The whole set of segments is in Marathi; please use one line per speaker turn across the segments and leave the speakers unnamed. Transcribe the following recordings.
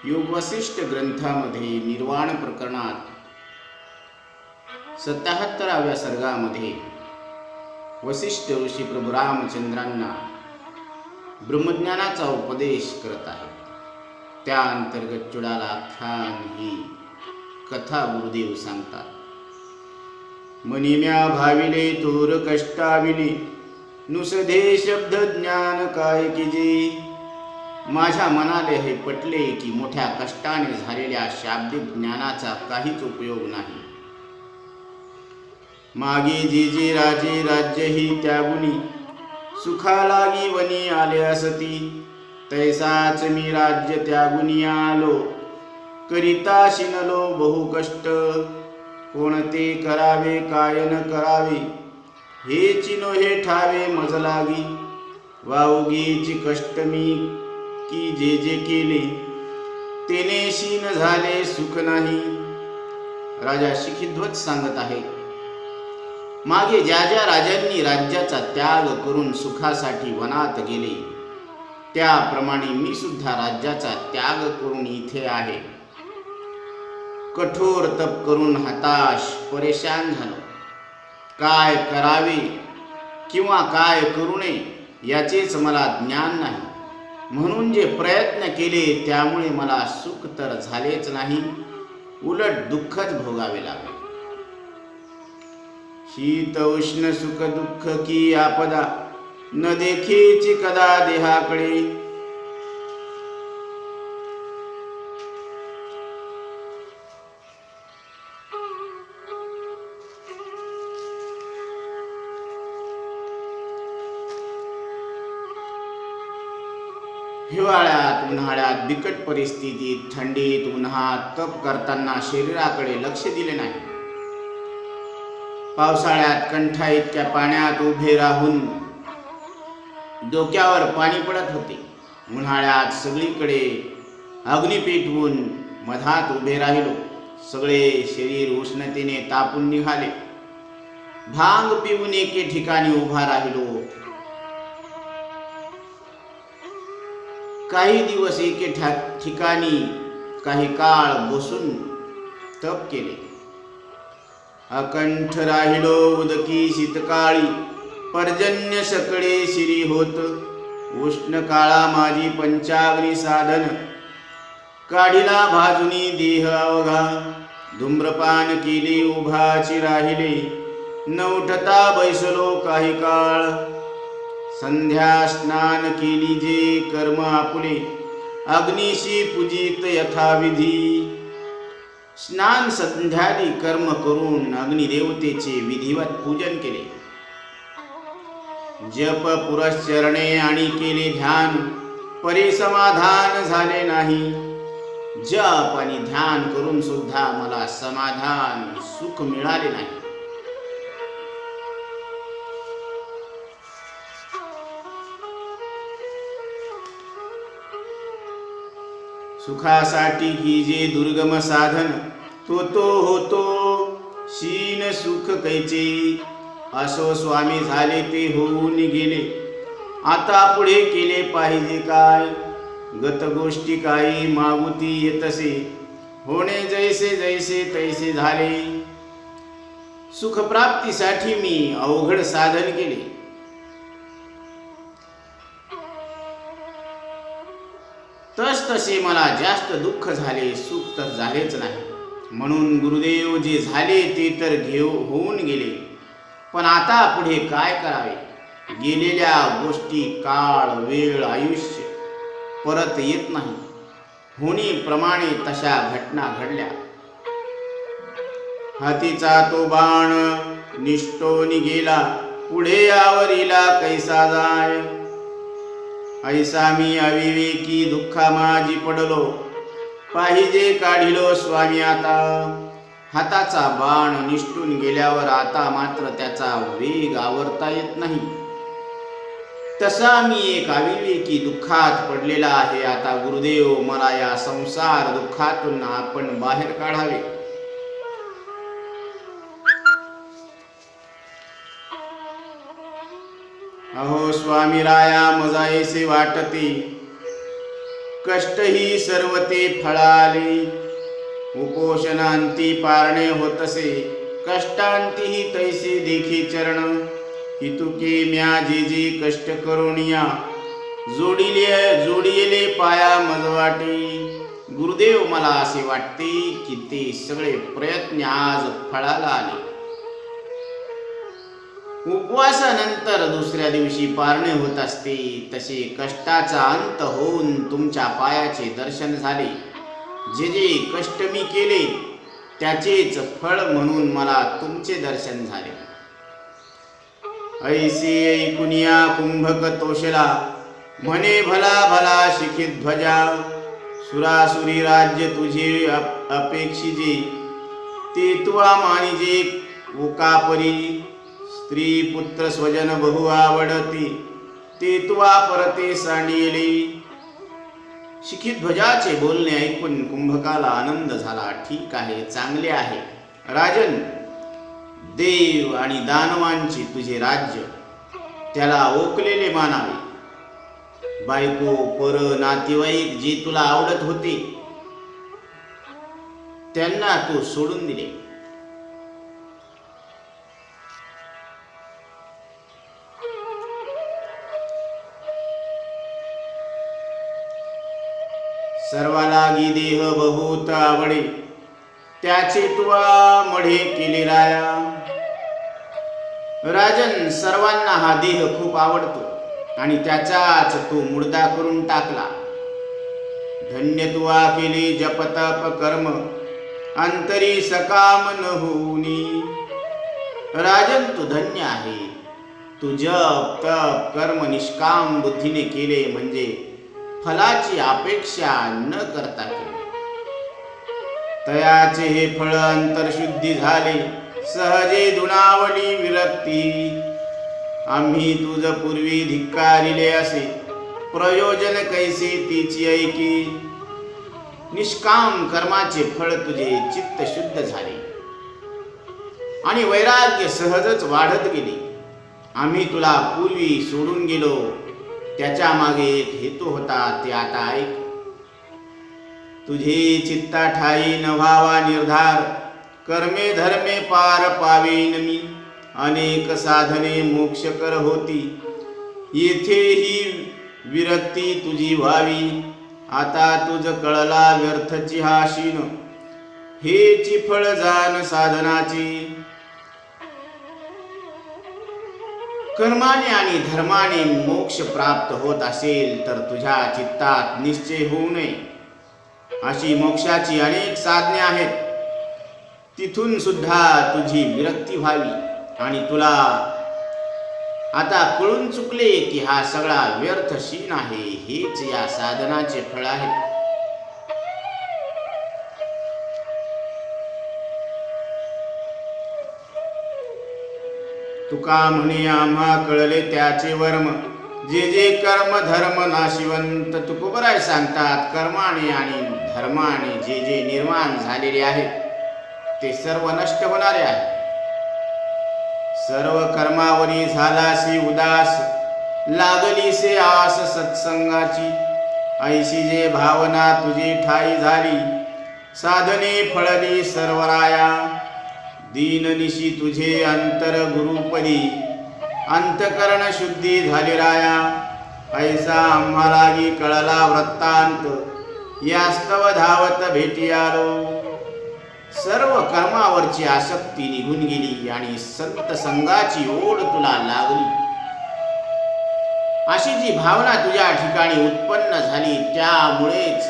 योग वसिष्ठ ग्रंथामध्ये निर्वाण प्रकरणात 77व्या सर्गामध्ये वसिष्ठ ऋषी प्रभू रामचंद्रांना ब्रह्मज्ञानाचा उपदेश करत आहे. त्या अंतर्गत चुडाला आख्यान ही कथा गुरुदेव सांगतात. मनिम्या भाविले थोर कष्टाविले नुसधे शब्द ज्ञान काय कीजे. माझ्या मनाले हे पटले की मोठ्या कष्टाने झालेल्या शाब्दिक ज्ञानाचा काहीच उपयोग नाही. मागे जे राजे राज्यही त्यागुनी सुखा लागी वनी आले असती. तैसाच मी राज्य त्यागुनी आलो करिता शिनलो बहु कष्ट. कोणते करावे काय न करावे हे चिनो हे ठावे मज लागी. वाऊगीची कष्ट मी की जे केले तेने शीन झाले सुख नाही. राजा शिखिध्वज सांगत आहे, मागे ज्या ज्या राजांनी राज्याचा त्याग करून सुखासाठी वनात गेले त्याप्रमाणे मी सुद्धा राज्याचा त्याग करून इथे आहे. कठोर तप करून हताश परेशान झालो. काय करावे किंवा काय करू नये याचेच मला ज्ञान नाही. म्हणून जे प्रयत्न केले त्यामुळे मला सुख तर झालेच नाही, उलट दुःखच भोगावे लागले. शीत उष्ण सुख दुःख की आपदा न देखेची कदा देहाकडे. हिवाळ्यात उन्हाळ्यात बिकट परिस्थितीत थंडीत उन्हात तप करताना शरीराकडे लक्ष दिले नाही. पावसाळ्यात कंठा इतक्या पाण्यात उभे राहून डोक्यावर पाणी पडत होते. उन्हाळ्यात सगळीकडे अग्नी पेटवून मधात उभे राहिलो. सगळे शरीर उष्णतेने तापून निघाले. भांग पिऊन एके ठिकाणी उभा राहिलो. काही दिवस एके ठिकाणी काही काळ बसून तप केले. अकंठ राहिलो उदकी शीतकाळी पर्जन्य सकळे शिरी होत. उष्ण काळा माझी पंचाग्नी साधन काढिला भाजुनी देह अवघा. धूम्रपान केले उभाची राहिले न उठता बैसलो काही काळ. संध्या स्नान केली जे कर्म आपुले अग्निशी पूजित यथाविधी. स्नान संध्यादी कर्म करून अग्निदेवतेचे विधिवत पूजन केले. जप पुरश्चरणे आणि केले ध्यान परिसमाधान झाले नाही. जप आणि ध्यान करून सुद्धा मला समाधान सुख मिळाले नाही. सुखासाठी की जे दुर्गम साधन तो होतो शीन सुख कैचे. असो स्वामी झाले ते होऊन गेले आता पुढे केले पाहिजे काय. गत गोष्टी काही मागुती येतसे होणे जैसे जैसे तैसे झाले. सुखप्राप्तीसाठी मी अवघड साधन केले. तसे मला जास्त दुःख झाले, सुख तर झालेच नाही. म्हणून गुरुदेव जे झाले ते तर होऊन गेले, पण आता पुढे काय करावे. गेलेल्या गोष्टी काळ वेळ आयुष्य परत येत नाही. होणीप्रमाणे तशा घटना घडल्या. हातीचा तो बाण निष्ठोनी गेला पुढे यावरीला कैसा जाय. ऐसा मी अविवेकी दुःखा माझी पडलो पाहिजे काढिलो स्वामी आता. हाताचा बाण निष्ठून गेल्यावर आता मात्र त्याचा वेग आवरता येत नाही. तसा मी एक अविवेकी दुःखात पडलेला आहे. आता गुरुदेव मला या संसार दुःखातून आपण बाहेर काढावे. अहो स्वामी राया मजायसे वाटते कष्टही सर्व ते फळाले, उपोषणांती पारणे होतसे, कष्टांतीही तैसे देखी चरण, हितुके म्या जे जे कष्ट करुणिया, जोडिले पाया मज वाटे. गुरुदेव, मला असे वाटते की ते सगळे प्रयत्न आज फळाला आले. उपवासानंतर दुसऱ्या दिवशी पारणे होत असते, तसे कष्टाचा अंत होऊन तुमच्या पायाचे दर्शन झाले. जे जे कष्ट मी केले त्याचेच फळ म्हणून मला तुमचे दर्शन झाले. ऐसे ऐकुनिया कुंभक तोषला, म्हणे भला भला शिखित ध्वजा. सुरासुरी राज्य तुझे अपेक्षिजे, ते तुवा मानिजे ओकापरी. स्त्री पुत्र स्वजन बहु आवडती, ते तुवा परते सांडिले. शिखित ध्वजाचे बोलणे ऐकून कुंभकाला आनंद झाला. ठीक आहे, चांगले आहे राजन. देव आणि दानवांचे तुझे राज्य, त्याला ओकलेले मानावे. बायको पर नातेवाईक जे तुला आवडत होते त्यांना तू सोडून दिले. सर्वालागी देह बहुत आवडे, त्याचे तुवा मढे केले राया. राजन, सर्वांना हा देह खूप आवडतो आणि त्याचाच तो मुर्दा करून टाकला. धन्य तुवा केले जपतप कर्म, अंतरी सकाम न होऊनी. राजन, तू धन्य आहे. तू जप तप कर्म निष्काम बुद्धीने केले, म्हणजे फलाची अपेक्षा न करता केले. तयाचे हे फळ अंतरशुद्धी झाले, सहजे दुणावली विरक्ती. आम्ही तुझ पूर्वी धिक्कारिले असे, प्रयोजन कैसे तिची ऐकी. निष्काम कर्माचे फळ तुझे चित्त शुद्ध झाले आणि वैराग्य सहजच वाढत गेले. आम्ही तुला पूर्वी सोडून गेलो, त्याच्या मागे एक हेतू होता, ते आता ऐक. तुझे चित्ता ठाई न व्हावा निर्धार, कर्मे धर्मे पार पावेन मी. अनेक साधने मोक्षकर होती, येथेही विरक्ती तुझी व्हावी. आता तुझ कळला व्यर्थची हा शीन, हेची फळ जाण साधनाची. कर्माने आणि धर्माने मोक्ष प्राप्त होत असेल तर तुझ्या चित्तात निश्चय होऊ नये. अशी मोक्षाची अनेक साधने आहेत, तिथून सुद्धा तुझी विरक्ती व्हावी. आणि तुला आता कळून चुकले की हा सगळा व्यर्थ शीन आहे, हेच या साधनाचे फळ आहे. तुका म्हणे आम्हा कळले त्याचे वर्म, जे जे कर्म धर्म नाशिवंत. तुकोबराय सांगतात, कर्माने आणि धर्माने जे जे निर्माण झालेले आहेत ते सर्व नष्ट होणारे आहे. सर्व कर्मावरी झालासी उदास, लागलीसे आस सत्संगाची. ऐशी जे भावना तुझी ठाई झाली, साधने फळली सर्वराया. दीननिशी तुझे अंतर गुरुपदी, अंतकरण शुद्धी झाली राया. ऐसा आम्हालाही कळला वृत्तांत, यास्तव धावत भेटी आलो. सर्व कर्मावरची आसक्ती निघून गेली आणि संत संघाची ओढ तुला लागली. अशी जी भावना तुझ्या ठिकाणी उत्पन्न झाली, त्यामुळेच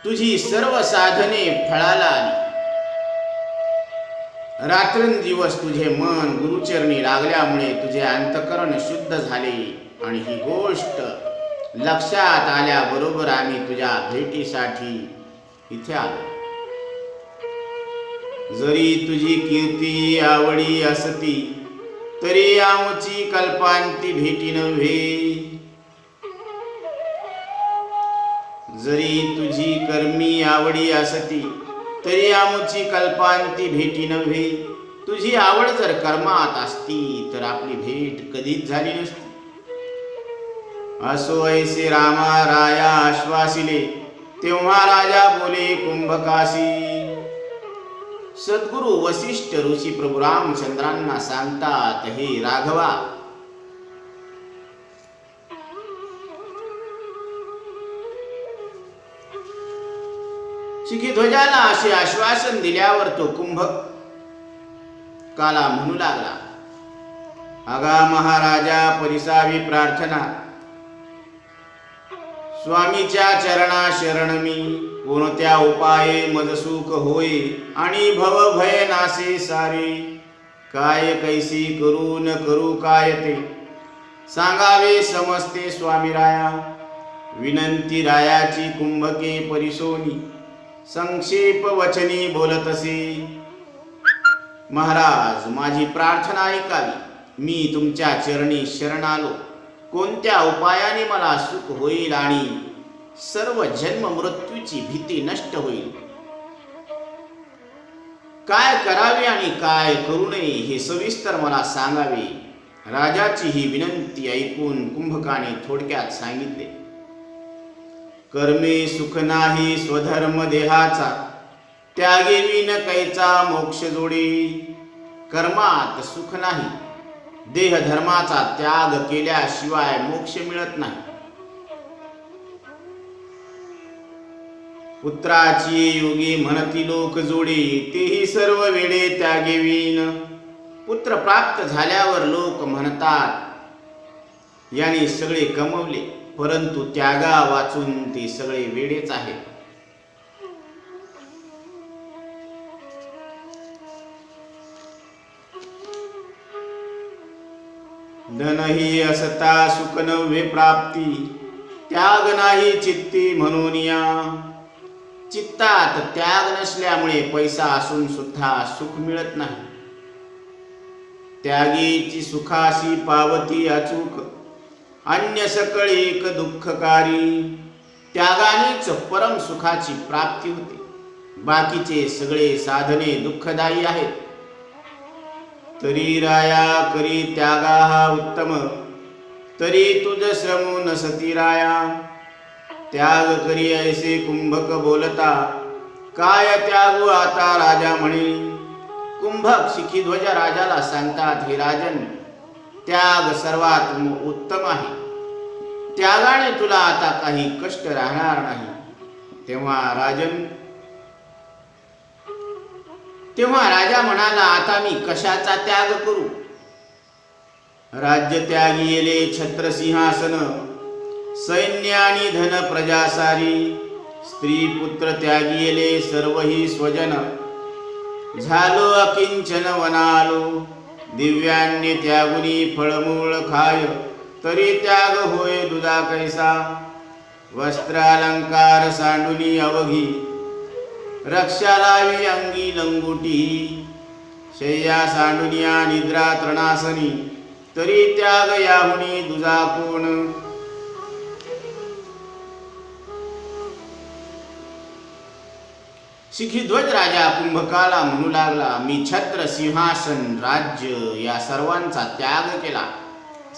तुझी सर्व साधने फळाला आली. रात्रंदिवस तुझे मन गुरुचरणी लागल्यामुळे तुझे अंतकरण शुद्ध झाले. आणि ही गोष्ट लक्षात आल्याबरोबर आम्ही तुझ्या भेटीसाठी इथे आलो. जरी तुझी कीर्ती आवडी असती, तरी आमची कल्पांती भेटी नव्हे. जरी तुझी कर्मी आवडी असती, तरी आमची कल्पांती भेटी नव्हे. तुझी आवड जर कर्मात असती तर आपली भेट कधीच झाली नसती. असो ऐसे रामा राया आश्वासिले, तेव्हा राजा बोले कुंभकासी. सद्गुरु वसिष्ठ ऋषी प्रभू रामचंद्रांना सांगतात, हे राघवा, शिखीध्वजाला असे आश्वासन दिल्यावर तो कुंभकाला म्हणू लागला, अगा महाराजा, परिसावी प्रार्थना, स्वामीच्या चरणा शरण मी, कोणत्या उपाये मज सुख होय आणि भव भय नासे सारे. काय कैसी करू न करू काय ते, सांगावे समजते स्वामी राया. विनंती रायाची कुंभके परिसोनी, संक्षेप वचनी बोलत असे. महाराज, माझी प्रार्थना ऐकावी. मी तुमच्या चरणी शरण आलो. कोणत्या उपायाने मला सुख होईल आणि सर्व जन्म मृत्यूची भीती नष्ट होईल. काय करावे आणि काय करू नये हे सविस्तर मला सांगावे. राजाची ही विनंती ऐकून कुंभकाने थोडक्यात सांगितले, कर्मे सुख नाही स्वधर्म देहाचा, त्यागेवी न कैचा मोक्ष जोडी. कर्मात सुख नाही, देह धर्माचा त्याग केल्याशिवाय मोक्ष मिळत नाही. पुत्राची योगी म्हणती लोक जोडी, तेही सर्व वेळे त्यागेवीन. पुत्र प्राप्त झाल्यावर लोक म्हणतात, याने सगळे कमवले, परंतु त्यागा वाचून ते सगळे वेडेच आहेत. धनही असता सुख नव्हे प्राप्ती, त्याग नाही चित्ती म्हणून या. चित्तात त्याग नसल्यामुळे पैसा असून सुद्धा सुख मिळत नाही. त्यागीची सुखाशी पावती अचूक, अन्य सकळ एक दुःखकारी. त्यागानेच परम सुखाची प्राप्ती होते. बाकीचे सगळे साधने दुःखदायी आहेत. तरी राया करी त्यागा हा उत्तम, तरी तुझ श्रमो नसती राया. त्याग करी ऐसे कुंभक बोलता, काय त्यागू आता राजा म्हणे. कुंभक शिखीध्वज राजाला सांगतात, हे राजन, त्याग सर्वात उत्तम आहे. त्यागाने तुला आता काही कष्ट राहणार नाही. तेव्हा राजा म्हणाला, आता मी कशाचा त्याग करू. राज्य त्यागी येले छत्र सिंहासन, सैन्य आणि धन प्रजा सारी. स्त्री पुत्र त्यागी येले सर्वही स्वजन, झालो अकिंचन वनालो. दिव्यान्य त्यागुनी फळमूळ खाय, तरी त्याग होय दुधा कैसा. वस्त्र अलंकार सांडुनी अवघी, रक्षा लावी अंगी लंगुटी. शय्या सांडुनिया निद्रा तृणासनी, तरी त्याग याहुनी दुजा कोण. शिखीध्वज राजा कुंभकाला म्हणू लागला, मी छत्र सिंहासन राज्य या सर्वांचा त्याग केला.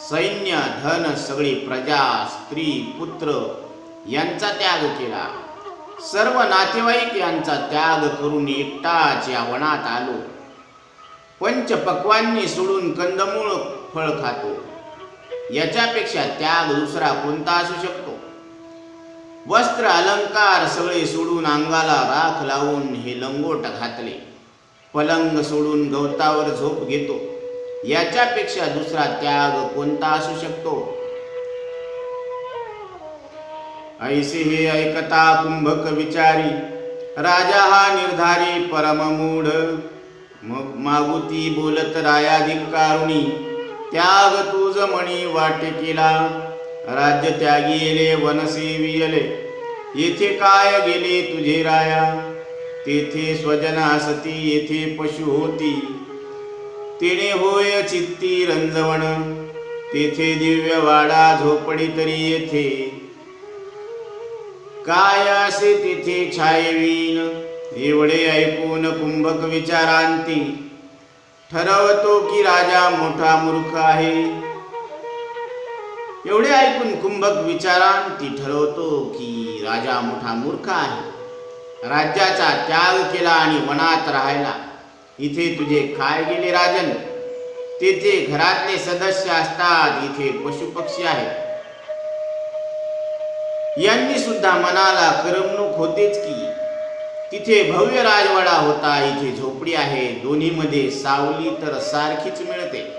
सैन्य धन सगळी प्रजा स्त्री पुत्र यांचा त्याग केला. सर्व नातेवाईक यांचा त्याग करून एकटाच या वनात आलो. पंचपक्वान्नी सोडून कंदमूळ फळ खातो. याच्यापेक्षा त्याग दुसरा कोणता असू शकतो. वस्त्र अलंकार सगळे सोडून अंगाला राख लावून हे लंगोट घातले. पलंग सोडून गवतावर झोप घेतो. याच्यापेक्षा दुसरा त्याग कोणता असू शकतो. ऐसे हे ऐकता कुंभक विचारी, राजा हा निर्धारी परममूढ. मग मागुती बोलत रायाधिकारुणी, त्याग तुझ मणी वाटे केला. राज्य त्यागी येले वनसेवी येले, येथे काय गेले तुझे राया. तेथे स्वजन असती येथे पशु होती, तिने होय चित्ती रंजवण. तेथे दिव्य वाडा झोपडी तरी येथे काय असे तिथे छायवीन. एवढे ऐकून कुंभक विचारांती, ठरवतो की राजा मोठा मूर्ख आहे. एवढे ऐकून कुंभक विचारांती ठरवतो की राजा मोठा मूर्ख आहे. राज्याचा त्याग केला आणि वनात राहायला. इथे तुझे काय गेले राजन? तेथे घरातले सदस्य असतात, इथे पशुपक्षी आहेत. यांनी सुद्धा मनाला करमणूक होतेच की. तिथे भव्य राजवाडा होता, इथे झोपडी आहे. दोन्हीमध्ये सावली तर सारखीच मिळते.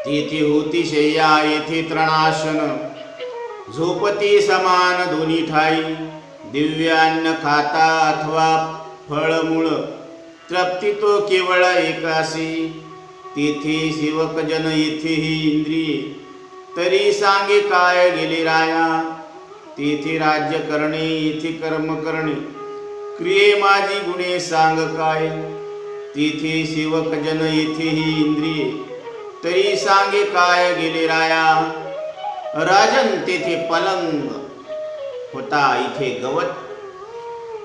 तेथे होती शय्या, येथे तृणासन. झोपती समान दोन्ही ठाई. दिव्यान्न खाता अथवा फळमूळ, तृप्ती तो केवळ एकासी. तेथे सेवकजन, येथेही इंद्रिये, तरी सांगे काय गेले राया. तेथे राज्य करणे, येथे कर्म करणे, क्रिये माझी गुणे सांग काय. तेथे सेवकजन, येथेही इंद्रिये, तरी सांगे काय गेले राया. राजन तेथे पलंग होता, इथे गवत.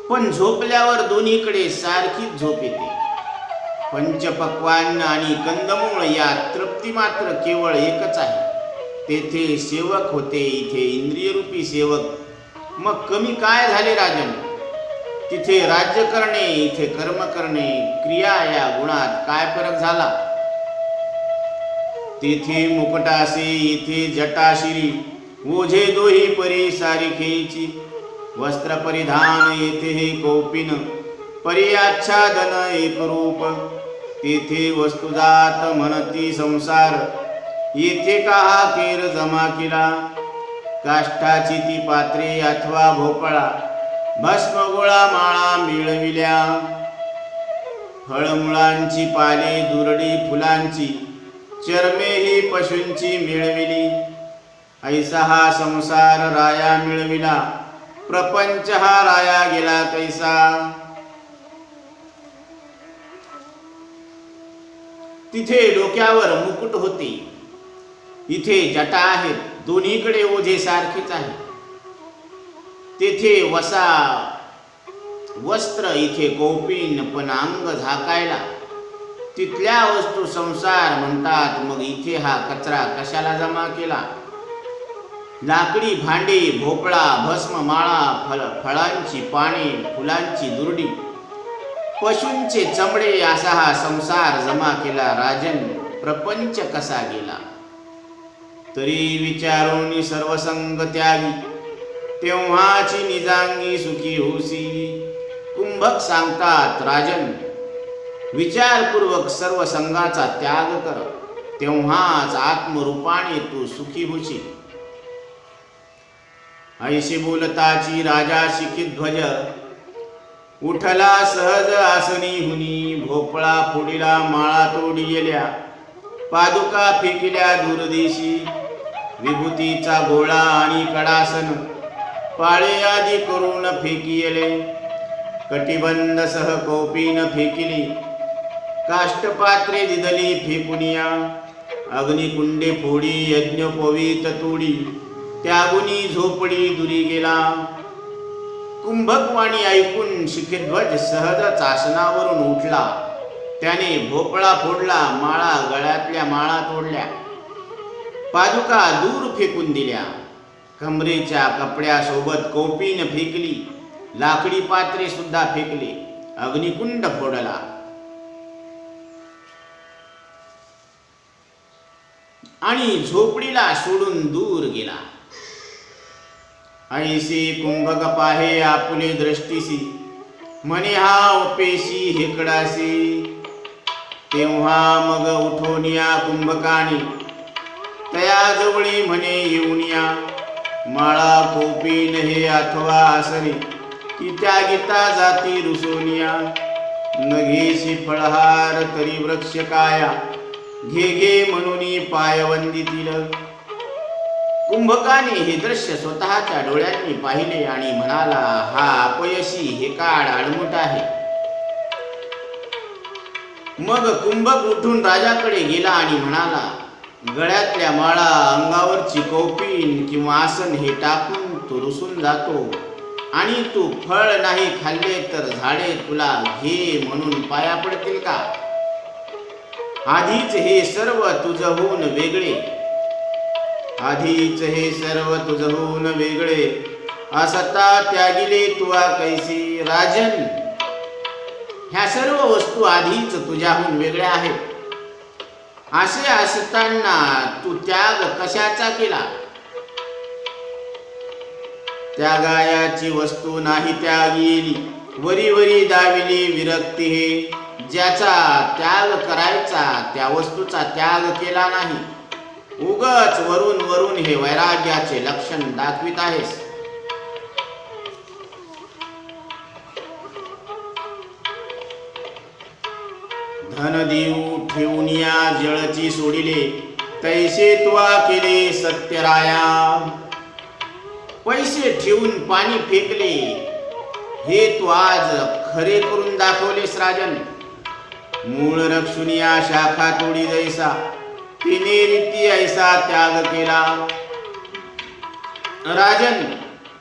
पण झोपल्यावर दोन्हीकडे सारखीच झोप येते. पंचपक्वान्न आणि कंदमूळ यात तृप्ती मात्र केवळ एकच आहे. तेथे सेवक होते, इथे इंद्रियरूपी सेवक. मग कमी काय झाले राजन? तिथे राज्य करणे, इथे कर्म करणे, क्रिया या गुणात काय फरक झाला? तेथे मुकुटासी, इथे जटाशिरी. ओझे दोही परी सारिखेची. वस्त्र परिधान, येथे कौपिन, परी आच्छादन एकरूप. तेथे वस्तुजात म्हणती संसार, येथे काहा केर जमा केला. काष्टाची ती पात्रे अथवा भोपळा, भस्म गोळा माळा मिळविल्या. फळमुळांची पाले, दुरडी फुलांची, चर्मे ही पशूंची मिळविली. ऐसा हा संसार राया मिळविला, प्रपंच हा राया गेला कैसा. तिथे डोक्यावर मुकुट होते, इथे जटा आहेत. दोन्हीकडे ओझे सारखेच आहे. तेथे वसा वस्त्र, इथे कौपिन, पण अंग झाकायला. तिथल्या वस्तू संसार म्हणतात, मग इथे हा कचरा कशाला जमा केला. लाकडी भांडे, भोपळा, भस्म, माळा, फळांची पाने, फुलांची दुरडी, पशूंचे चमडे, असा हा संसार जमा केला. राजन प्रपंच कसा गेला. तरी विचारून सर्वसंग त्यागी, तेव्हाची निजांगी सुखी होसी. कुंभक सांगतात, राजन विचारपूर्वक सर्व संगाचा त्याग कर, तेव्हाच आत्मरूपाने तू सुखी होशील. ऐशी बोलताची राजा शिखिध्वज, उठला सहज आसनी हुनी. भोपळा फोडिला, माळा तोडी गेल्या, पादुका फेकिल्या दूरदेशी. विभूतीचा गोळा आणि कडासन, पाळे आदी करून फेकिले. कटिबंध सह कौपीन फेकिली, काष्टपात्रे दिदली फेकुनिया. अग्निकुंडे फोडी, यज्ञोपवीत तोडी, त्यागुनी झोपडी दुरी गेला. कुंभकवाणी ऐकून शिखिध्वज सहजच आसनावरून उठला. त्याने भोपळा फोडला, माळा, गळ्यातल्या माळा तोडल्या, पादुका दूर फेकून दिल्या. कमरेच्या कपड्यासोबत कौपीन फेकली, लाकडी पात्रे सुद्धा फेकले, अग्निकुंड फोडला. आणि झोपडीला सोडून दूर गेला. ऐसे कुंभक पाहे आपुले दृष्टीसी, म्हणे हा उपेशी हेकडासी. तेव्हा मग उठोनिया कुंभकानी, तया जवळी म्हणे येऊनिया. माळा कौपीन हे अथवा आसने, की त्या गीता जाती रुसोनिया. नघेशी फळहार तरी वृक्ष काया, घे घे म्हणून पायवंदितील. कुंभकाने हे दृश्य स्वतःच्या डोळ्यांनी पाहिले आणि म्हणाला, हा अपयशी हे काळ आडमुठ आहे. मग कुंभक उठून राजाकडे गेला आणि म्हणाला, गळ्यातल्या माळा, अंगावरची कौपीन किंवा आसन हे टाकून तू रुसून जातो आणि तू फळ नाही खाल्ले तर झाडे तुला घे म्हणून पाया पडतील का? आधीच हे सर्व तुझहून वेगळे, आधीच हे सर्व तुझहून वेगळे, असता त्यागिले तुवा कैसी. राजन, ह्या सर्व वस्तू आधीच तुझ्याहून वेगळ्या आहेत. असे असताना तू त्याग कशाचा केला? त्यागायाची वस्तू नाही त्यागीली, वरी वरी दाविली विरक्ती हे. ज्याचा त्याग करायचा त्या वस्तूचा त्याग केला नाही. उगच वरून वरून हे वैराग्याचे लक्षण दाखवित आहेस. धन देऊ ठेवून या जळची सोडिले, तैसे तुवा केले सत्यराया. पैसे ठेवून पाणी फेकले हे तू आज खरे करून दाखवलेस राजन. मूळ रक्षुनिया शाखा तोडी जैसा, तिने रीती ऐसा त्याग केला. राजन,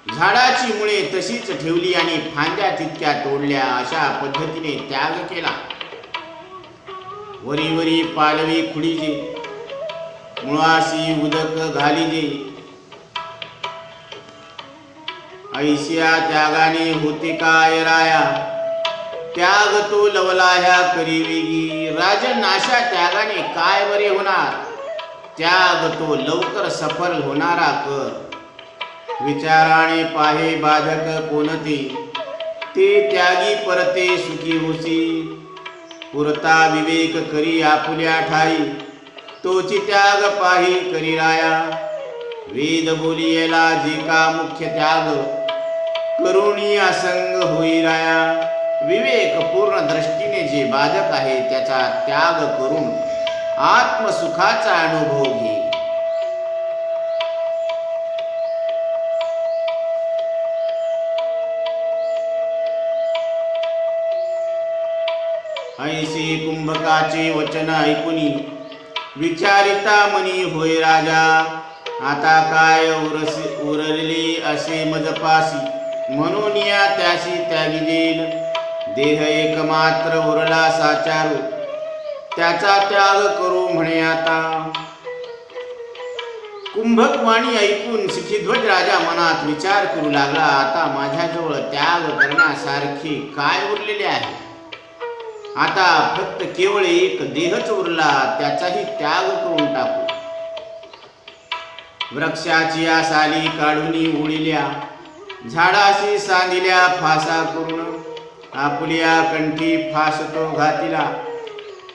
झाडाची मुळे तशीच ठेवली आणि फांद्या तितक्या तोडल्या, अशा पद्धतीने त्याग केला. वरी वरी पालवी खुडीजे, मुळाशी उदक घालीजे, ऐशिया त्यागाने होते काय राया. त्याग तो लवला ह्या करी वेगी. राजन, अशा त्यागाने काय बरे होणार? त्याग तो लवकर सफल होणारा कर. विचाराने पाहे बाधक कोणते, ते त्यागी परते सुखी होसी. पुरता विवेक करी आपुल्या ठाई, तोची त्याग पाही करी राया. वेद बोलियेला जे का मुख्य त्याग, करुणी असंग होई राया. विवेक पूर्ण दृष्टीने जे बाधक आहे त्याचा त्याग करून आत्मसुखाचा अनुभव घे. ऐसे कुंभकाचे वचन ऐकुनी, विचारिता मनी होय राजा. आता काय उरले असे मजपासी, म्हणून या त्याशी त्यागी. देह एकमात्र उरला साचारू, त्याचा त्याग करू म्हणे आता. कुंभक वाणी ऐकून शिखीध्वज राजा मनात विचार करू लागला, आता माझ्याजवळ त्याग करण्यासारखे काय उरलेले आहे? आता फक्त केवळ एक देहच उरला, त्याचाही त्याग करून टाकू. वृक्षाची साली काढून उडिल्या, झाडाशी सांदिल्या फासा करून. आपुल्या कंठी फास तो घातिला,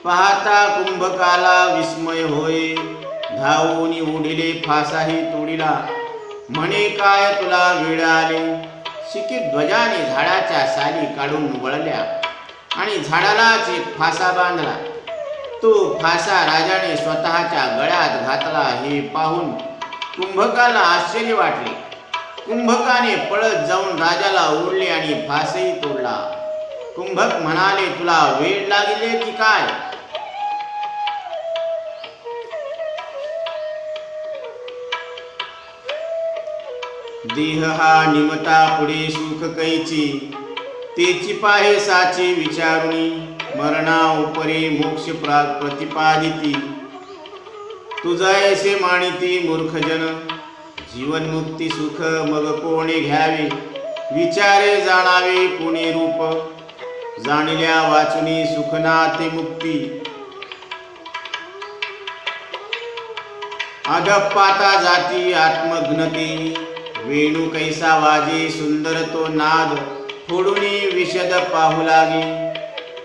पाहता कुंभकाला विस्मय होय. धावून उडिले फासाही तोडिला, म्हणे काय तुला वेळ आले. शिखीध्वजाने झाडाच्या साली काढून वळल्या आणि झाडालाच एक फासा बांधला. तो फासा राजाने स्वतःच्या गळ्यात घातला. हे पाहून कुंभकाला आश्चर्य वाटले. कुंभकाने पळत जाऊन राजाला ओढले आणि फासही तोडला. कुंभक म्हणाले, तुला वेळ लागले की काय? देह हा निमता पुढे सुख कैची, तेची पाहे साची विचारुनी. मरणा उपरे मोक्ष प्रतिपादिती, तुझा ऐसे मानिती मूर्खजन. जीवनमुक्ती सुख मग कोणे घ्यावे, विचारे जाणावे कोणी रूप. जाणिल्या वाचुनी सुखनाते मुक्ती, अधपाता जाती आत्मघ्नते. वेणू कैसा वाजे सुंदर तो नाद, फोडुनी विशद पाहू लागे.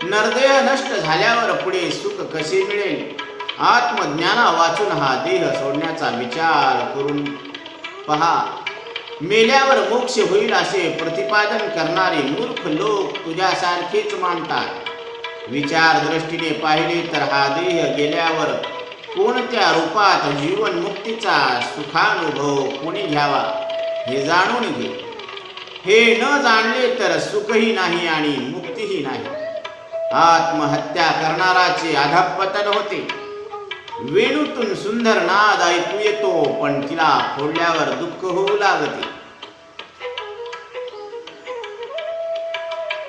नरदेह नष्ट झाल्यावर पुढे सुख कसे मिळेल? आत्मज्ञाना वाचून हा देह सोडण्याचा विचार करून पहा. मेल्यावर मोक्ष होईल असे प्रतिपादन करणारे मूर्ख लोक तुझ्यासारखेच मानतात. विचार दृष्टीने पाहिले तर हा देह गेल्यावर कोणत्या रूपात जीवन मुक्तीचा सुखानुभव कोणी घ्यावा हे जाणून घे. हे न जाणले तर सुखही नाही आणि मुक्तीही नाही. आत्महत्या करणाराचे अधःपतन होते. वेणूतून सुंदर नाद ऐकू येतो, पण तिला फोडल्यावर दुःख होऊ लागते.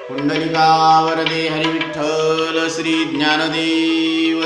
पुंडलिका वरदे हरी विठ्ठल श्री ज्ञानदेव